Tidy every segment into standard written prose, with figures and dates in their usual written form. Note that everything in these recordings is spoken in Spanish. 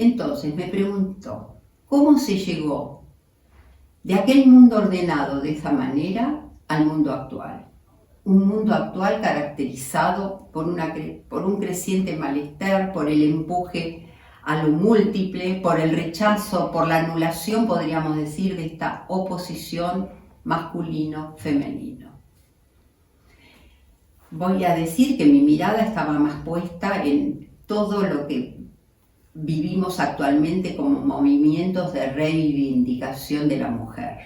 Entonces me preguntó, ¿cómo se llegó de aquel mundo ordenado de esa manera al mundo actual? Un mundo actual caracterizado por un creciente malestar, por el empuje a lo múltiple, por el rechazo, por la anulación, podríamos decir, de esta oposición masculino-femenino. Voy a decir que mi mirada estaba más puesta en todo lo que vivimos actualmente como movimientos de reivindicación de la mujer,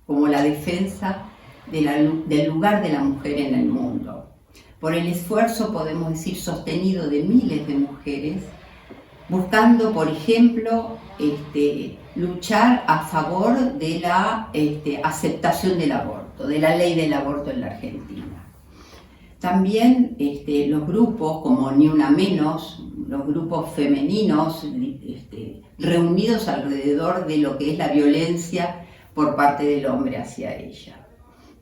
como la defensa del lugar de la mujer en el mundo, por el esfuerzo, podemos decir, sostenido de miles de mujeres, buscando, por ejemplo, luchar a favor de la aceptación del aborto, de la ley del aborto en la Argentina. También los grupos como Ni Una Menos, los grupos femeninos reunidos alrededor de lo que es la violencia por parte del hombre hacia ella.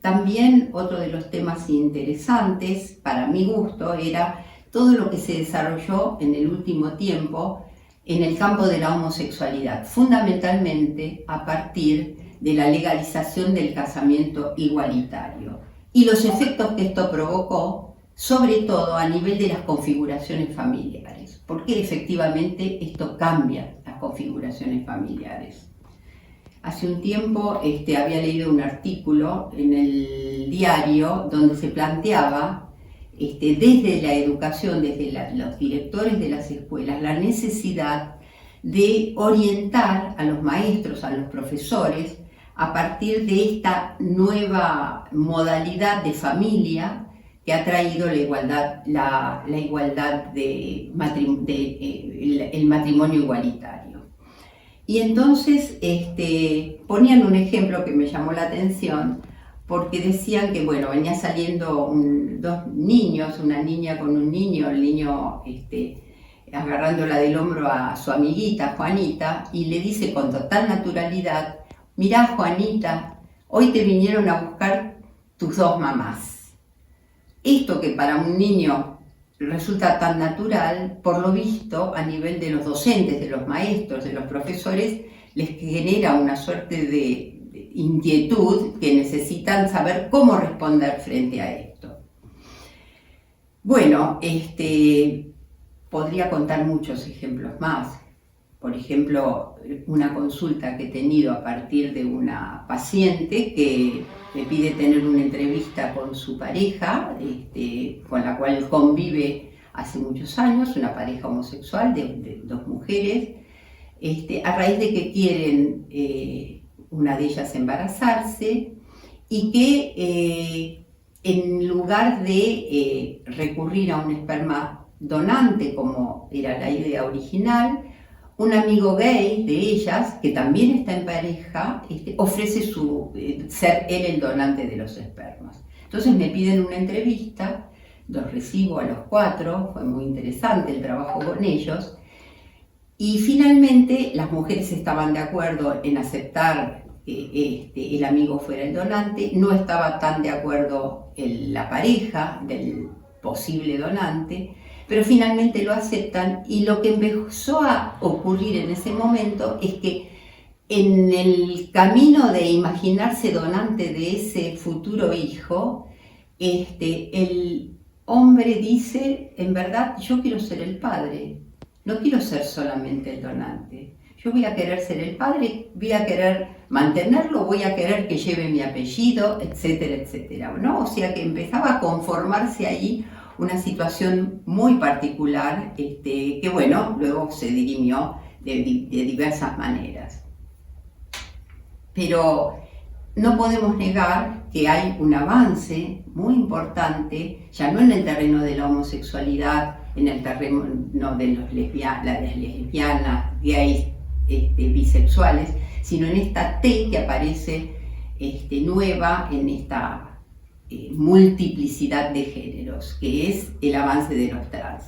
También otro de los temas interesantes, para mi gusto, era todo lo que se desarrolló en el último tiempo en el campo de la homosexualidad, fundamentalmente a partir de la legalización del casamiento igualitario y los efectos que esto provocó, sobre todo a nivel de las configuraciones familiares, porque efectivamente esto cambia las configuraciones familiares. Hace un tiempo había leído un artículo en el diario donde se planteaba desde la educación, desde los directores de las escuelas, la necesidad de orientar a los maestros, a los profesores, a partir de esta nueva modalidad de familia que ha traído la igualdad el matrimonio igualitario. Y entonces ponían un ejemplo que me llamó la atención, porque decían que, bueno, venía saliendo dos niños, una niña con un niño, el niño agarrándola del hombro a su amiguita, Juanita, y le dice con total naturalidad: mirá, Juanita, hoy te vinieron a buscar tus dos mamás. Esto que para un niño resulta tan natural, por lo visto, a nivel de los docentes, de los maestros, de los profesores, les genera una suerte de inquietud que necesitan saber cómo responder frente a esto. Bueno, podría contar muchos ejemplos más. Por ejemplo, una consulta que he tenido a partir de una paciente que me pide tener una entrevista con su pareja, con la cual convive hace muchos años, una pareja homosexual de dos mujeres, a raíz de que quieren una de ellas embarazarse y que en lugar de recurrir a un esperma donante, como era la idea original, un amigo gay de ellas, que también está en pareja, ofrece ser él el donante de los espermas. Entonces me piden una entrevista, los recibo a los 4, fue muy interesante el trabajo con ellos, y finalmente las mujeres estaban de acuerdo en aceptar que el amigo fuera el donante, no estaba tan de acuerdo la pareja del posible donante, pero finalmente lo aceptan, y lo que empezó a ocurrir en ese momento es que en el camino de imaginarse donante de ese futuro hijo, el hombre dice: en verdad, yo quiero ser el padre, no quiero ser solamente el donante. Yo voy a querer ser el padre, voy a querer mantenerlo, voy a querer que lleve mi apellido, etcétera, etcétera, ¿no? O sea que empezaba a conformarse ahí una situación muy particular, que bueno, luego se dirimió de diversas maneras. Pero no podemos negar que hay un avance muy importante, ya no en el terreno de la homosexualidad, en el terreno de las lesbianas, gays, bisexuales, sino en esta T que aparece nueva en esta multiplicidad de géneros, que es el avance de los trans.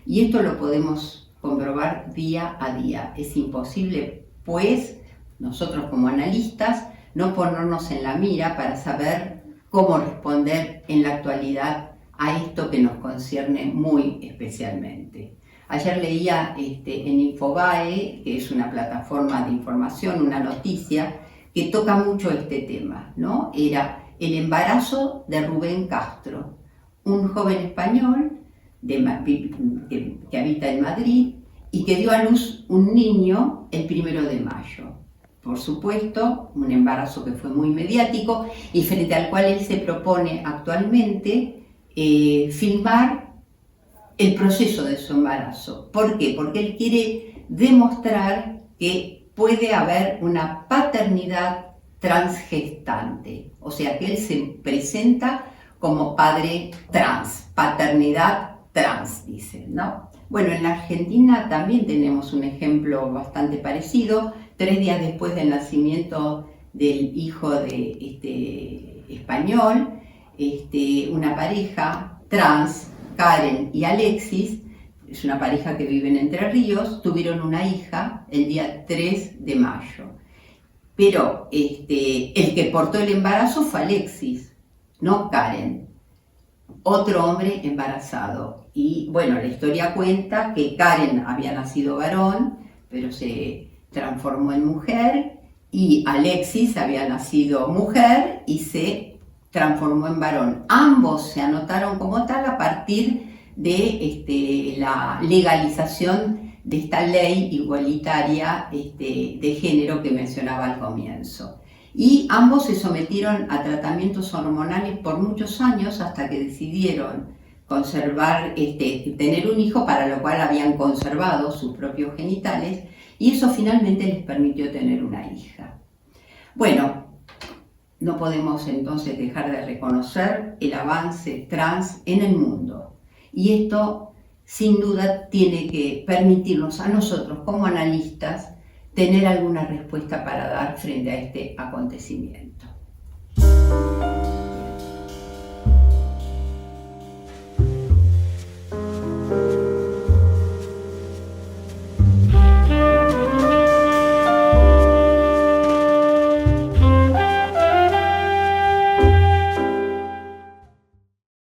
Y esto lo podemos comprobar día a día. Es imposible, pues, nosotros como analistas, no ponernos en la mira para saber cómo responder en la actualidad a esto que nos concierne muy especialmente. Ayer leía en Infobae, que es una plataforma de información, una noticia que toca mucho este tema, ¿no? Era el embarazo de Rubén Castro, un joven español que habita en Madrid y que dio a luz un niño el 1 de mayo. Por supuesto, un embarazo que fue muy mediático y frente al cual él se propone actualmente filmar el proceso de su embarazo. ¿Por qué? Porque él quiere demostrar que puede haber una paternidad transgestante, o sea que él se presenta como padre trans, paternidad trans, dice, ¿no? Bueno, en la Argentina también tenemos un ejemplo bastante parecido. 3 días después del nacimiento del hijo de español, una pareja trans, Karen y Alexis, es una pareja que vive en Entre Ríos, tuvieron una hija el día 3 de mayo. Pero el que portó el embarazo fue Alexis, no Karen, otro hombre embarazado. Y bueno, la historia cuenta que Karen había nacido varón, pero se transformó en mujer, y Alexis había nacido mujer y se transformó en varón. Ambos se anotaron como tal a partir de la legalización de esta ley igualitaria de género que mencionaba al comienzo. Y ambos se sometieron a tratamientos hormonales por muchos años hasta que decidieron conservar, tener un hijo, para lo cual habían conservado sus propios genitales, y eso finalmente les permitió tener una hija. Bueno, no podemos entonces dejar de reconocer el avance trans en el mundo. Y esto, sin duda, tiene que permitirnos a nosotros, como analistas, tener alguna respuesta para dar frente a este acontecimiento.